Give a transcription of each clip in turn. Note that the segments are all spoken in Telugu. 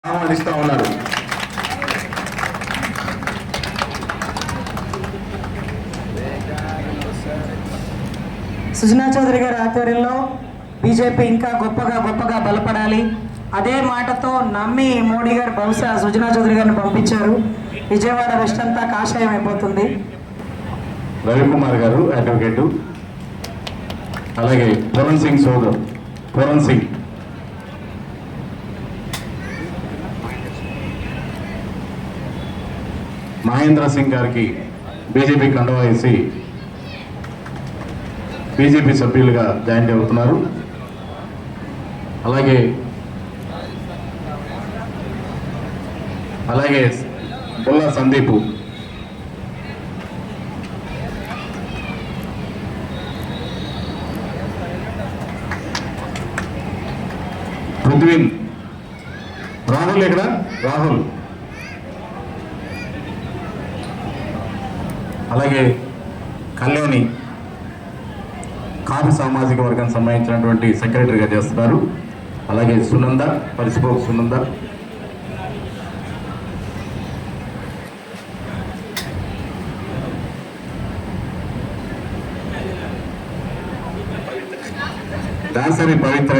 ఆహ్వానిస్తూ ఉన్నారు. సుజనా చౌదరి గారి ఆధ్వర్యంలో బీజేపీ ఇంకా గొప్పగా బలపడాలి. అదే మాటతో నమ్మి మోడీ గారు బహుశా సుజనా చౌదరి గారిని పంపించారు. విజయవాడ వెస్ట్ అంతా కాషాయం అయిపోతుంది. రవికుమార్ గారు అడ్వకేటు, అలాగే పూరన్ సింగ్ సోదరు పూరన్ సింగ్, మహేంద్ర సింగ్ గారికి బీజేపీ కండువా వేసి బీజేపీ సభ్యులుగా జాయిన్ అవుతున్నారు. అలాగే బుల్లా సందీప్, పృథ్వీన్, రాహుల్, ఇక్కడ రాహుల్, అలాగే కళ్యాణి కాపు సామాజిక వర్గానికి సంబంధించినటువంటి సెక్రటరీగా చేస్తున్నారు. అలాగే సునంద, పరిసిపోకు సునంద, దాసరి పవిత్ర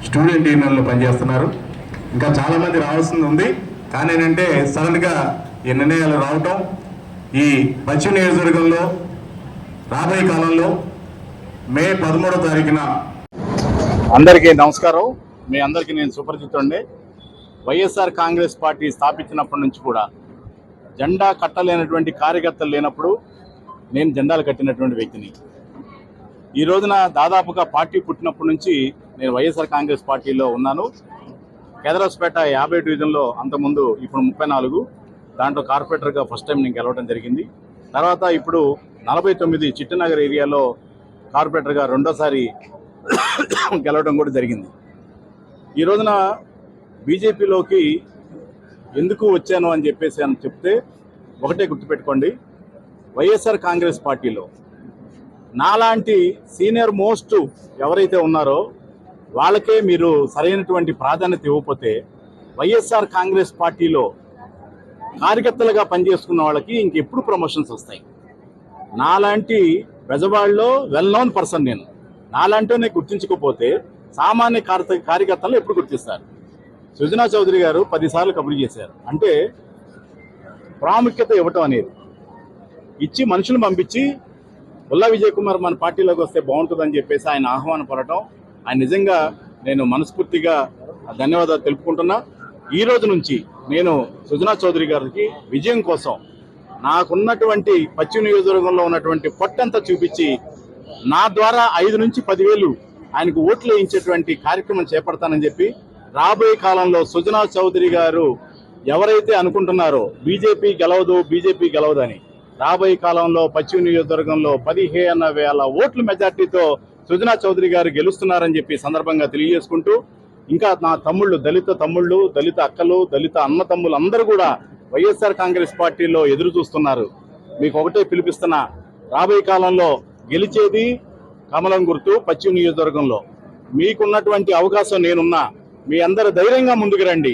స్టూడెంట్ యూనియన్లో పనిచేస్తున్నారు. ఇంకా చాలామంది రావాల్సింది ఉంది. కానీ ఏంటంటే సడన్గా ఈ నిర్ణయాలు రావటం, ఈ పశ్చిమ నియోజకవర్గంలో రాబోయే కాలంలో మే 13వ తారీఖున. అందరికీ నమస్కారం. మీ అందరికీ నేను సుపరిచితుడిని. వైఎస్ఆర్ కాంగ్రెస్ పార్టీ స్థాపించినప్పటి నుంచి కూడా జెండా కట్టలేనటువంటి కార్యకర్తలు లేనప్పుడు నేను జెండాలు కట్టినటువంటి వ్యక్తిని. ఈ రోజున దాదాపుగా పార్టీ పుట్టినప్పటి నుంచి నేను వైఎస్ఆర్ కాంగ్రెస్ పార్టీలో ఉన్నాను. కేదరాస్పేట 50 డివిజన్లో అంతకుముందు, ఇప్పుడు 34, దాంట్లో కార్పొరేటర్గా ఫస్ట్ టైం నేను గెలవడం జరిగింది. తర్వాత ఇప్పుడు 49 చిట్టనగర్ ఏరియాలో కార్పొరేటర్గా రెండోసారి గెలవడం కూడా జరిగింది. ఈ రోజున బీజేపీలోకి ఎందుకు వచ్చాను అని చెప్తే ఒకటే గుర్తుపెట్టుకోండి, వైఎస్ఆర్ కాంగ్రెస్ పార్టీలో నాలాంటి సీనియర్ మోస్ట్ ఎవరైతే ఉన్నారో వాళ్ళకే మీరు సరైనటువంటి ప్రాధాన్యత ఇవ్వకపోతే వైఎస్ఆర్ కాంగ్రెస్ పార్టీలో కార్యకర్తలుగా పనిచేసుకున్న వాళ్ళకి ఇంకెప్పుడు ప్రమోషన్స్ వస్తాయి? నాలాంటి బెజవాడలో వెల్ నోన్ పర్సన్ నేను. నాలాంటినే గుర్తించకపోతే సామాన్య కార్యకర్తలను ఎప్పుడు గుర్తిస్తారు? సుజనా చౌదరి గారు 10 సార్లు కబురు చేశారు. అంటే ప్రాముఖ్యత ఇవ్వటం అనేది ఇచ్చి మనుషులు పంపించి బుల్లా విజయ్ కుమార్ మన పార్టీలోకి వస్తే బాగుంటుందని చెప్పేసి ఆయన ఆహ్వానం పడటం, ఆయన నిజంగా నేను మనస్ఫూర్తిగా ధన్యవాదాలు తెలుపుకుంటున్నా. ఈ రోజు నుంచి నేను సుజనా చౌదరి గారికి విజయం కోసం నాకున్నటువంటి పశ్చిమ నియోజకవర్గంలో ఉన్నటువంటి పొట్టంతా చూపించి నా ద్వారా 5 నుంచి 10,000 ఆయనకు ఓట్లు వేయించేటువంటి కార్యక్రమం చేపడతానని చెప్పి, రాబోయే కాలంలో సుజనా చౌదరి గారు ఎవరైతే అనుకుంటున్నారో బీజేపీ గెలవదని, రాబోయే కాలంలో పశ్చిమ నియోజకవర్గంలో 15,000 ఓట్ల మెజార్టీతో సుజనా చౌదరి గారు గెలుస్తున్నారని చెప్పి సందర్భంగా తెలియజేసుకుంటూ, ఇంకా నా తమ్ముళ్ళు, దళిత తమ్ముళ్ళు, దళిత అక్కలు, దళిత అన్న తమ్ముళ్ళు అందరూ కూడా వైఎస్ఆర్ కాంగ్రెస్ పార్టీలో ఎదురు చూస్తున్నారు. మీకు ఒకటే పిలిపిస్తున్నా, రాబోయే కాలంలో గెలిచేది కమలం గుర్తు పశ్చిమ నియోజకవర్గంలో. మీకున్నటువంటి అవకాశం నేనున్నా, మీ అందరూ ధైర్యంగా ముందుకు రండి.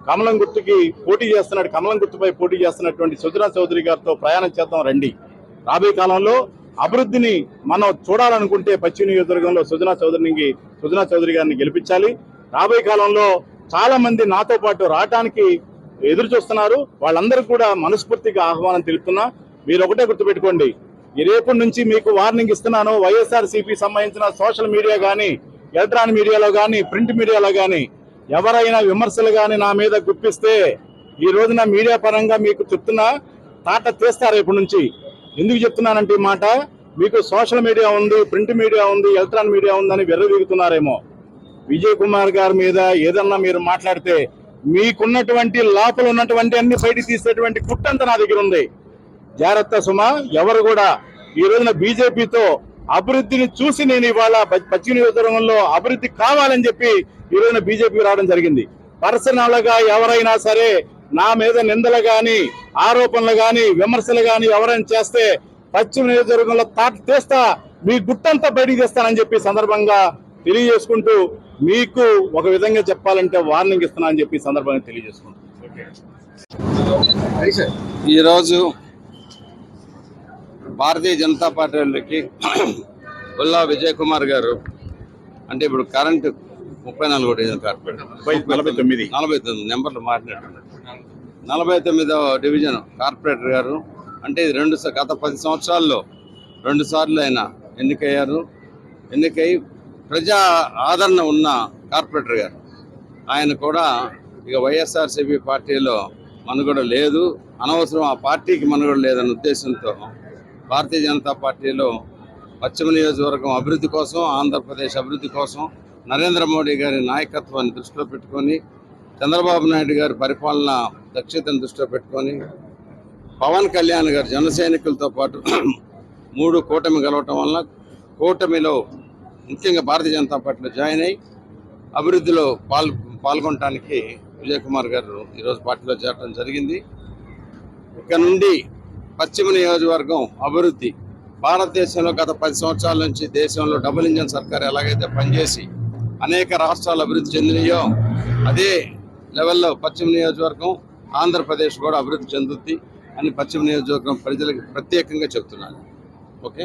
కమలం గుర్తుకి పోటీ చేస్తున్నాడు, కమలం గుర్తుపై పోటీ చేస్తున్నటువంటి సుజనా చౌదరి గారితో ప్రయాణం చేద్దాం రండి. రాబోయే కాలంలో అభివృద్ధిని మనం చూడాలనుకుంటే పశ్చిమ నియోజకవర్గంలో సుజనా చౌదరి గారిని గెలిపించాలి. రాబోయే కాలంలో చాలా మంది నాతో పాటు రావడానికి ఎదురు చూస్తున్నారు. వాళ్ళందరికీ కూడా మనస్ఫూర్తిగా ఆహ్వానం తెలుపుతున్నా. మీరు ఒకటే గుర్తుపెట్టుకోండి, ఈ రేపటి నుంచి మీకు వార్నింగ్ ఇస్తున్నాను. వైఎస్ఆర్సీపీ సంబంధించిన సోషల్ మీడియా కానీ, ఎలక్ట్రానిక్ మీడియాలో కానీ, ప్రింట్ మీడియాలో కానీ ఎవరైనా విమర్శలు కానీ నా మీద గుప్పిస్తే ఈ రోజున మీడియా పరంగా మీకు చెప్తున్నా, తాట తీస్తారు రేపటి నుంచి. ఎందుకు చెప్తున్నానంటే ఈ మాట, మీకు సోషల్ మీడియా ఉంది, ప్రింట్ మీడియా ఉంది, ఎలక్ట్రానిక్ మీడియా ఉందని వెర్రవీగుతున్నారేమో. విజయ్ కుమార్ గారి మీద ఏదన్నా మీరు మాట్లాడితే మీకున్నటువంటి లోపల ఉన్నటువంటి అన్ని బయటికి తీసేటువంటి కుట్టంతా నా దగ్గర ఉంది. జాగ్రత్త సుమా. ఎవరు కూడా ఈ రోజున బీజేపీతో అభివృద్ధిని చూసి నేను ఇవాళ పశ్చిమ నియోజకవర్గంలో అభివృద్ధి కావాలని చెప్పి ఈ రోజున బీజేపీకి రావడం జరిగింది. పర్సనల్ గా ఎవరైనా సరే నా మీద నిందలు గాని, ఆరోపణలు గాని, విమర్శలు గాని ఎవరైనా చేస్తే పశ్చిమ నియోజకవర్గంలో తాట తీస్తా, మీ గుట్టంతా బయటికి తెస్తానని చెప్పి సందర్భంగా తెలియజేసుకుంటూ మీకు ఒక విధంగా చెప్పాలంటే వార్నింగ్ ఇస్తున్నా అని చెప్పి ఈ సందర్భంగా తెలియజేసుకుంటాం. ఈరోజు భారతీయ జనతా పార్టీ వాళ్ళకి ఉల్లా విజయ్ కుమార్ గారు అంటే ఇప్పుడు కరెంటు 34 కార్పొరేట్ 49 నెంబర్లు మారినట్టు 49వ డివిజన్ కార్పొరేటర్ గారు అంటే ఇది గత 10 సంవత్సరాల్లో 2 సార్లు ఆయన ఎన్నికై ప్రజా ఆదరణ ఉన్న కార్పొరేటర్ గారు. ఆయన కూడా ఇక వైఎస్ఆర్సీపీ పార్టీలో మనుగడ లేదు, అనవసరం ఆ పార్టీకి మనుగడ లేదన్న ఉద్దేశంతో భారతీయ జనతా పార్టీలో పశ్చిమ నియోజకవర్గం అభివృద్ధి కోసం, ఆంధ్రప్రదేశ్ అభివృద్ధి కోసం నరేంద్ర మోడీ గారి నాయకత్వాన్ని దృష్టిలో పెట్టుకొని, చంద్రబాబు నాయుడు గారి పరిపాలన దక్షతను దృష్టిలో పెట్టుకొని, పవన్ కళ్యాణ్ గారు జన సైనికులతో పాటు 3 కూటమి కలవటం వలన కూటమిలో ముఖ్యంగా భారతీయ జనతా పార్టీలో జాయిన్ అయ్యి అభివృద్ధిలో పాల్గొనడానికి విజయ్ కుమార్ గారు ఈరోజు పార్టీలో చేరడం జరిగింది. ఇక్కడ నుండి పశ్చిమ నియోజకవర్గం అభివృద్ధి భారతదేశంలో గత 10 సంవత్సరాల నుంచి దేశంలో డబుల్ ఇంజన్ సర్కార్ ఎలాగైతే పనిచేసి అనేక రాష్ట్రాలు అభివృద్ధి చెందినాయో అదే లెవెల్లో పశ్చిమ నియోజకవర్గం ఆంధ్రప్రదేశ్ కూడా అభివృద్ధి చెందుద్ది అని పశ్చిమ నియోజకవర్గం ప్రజలకు ప్రత్యేకంగా చెప్తున్నాను. ఓకే.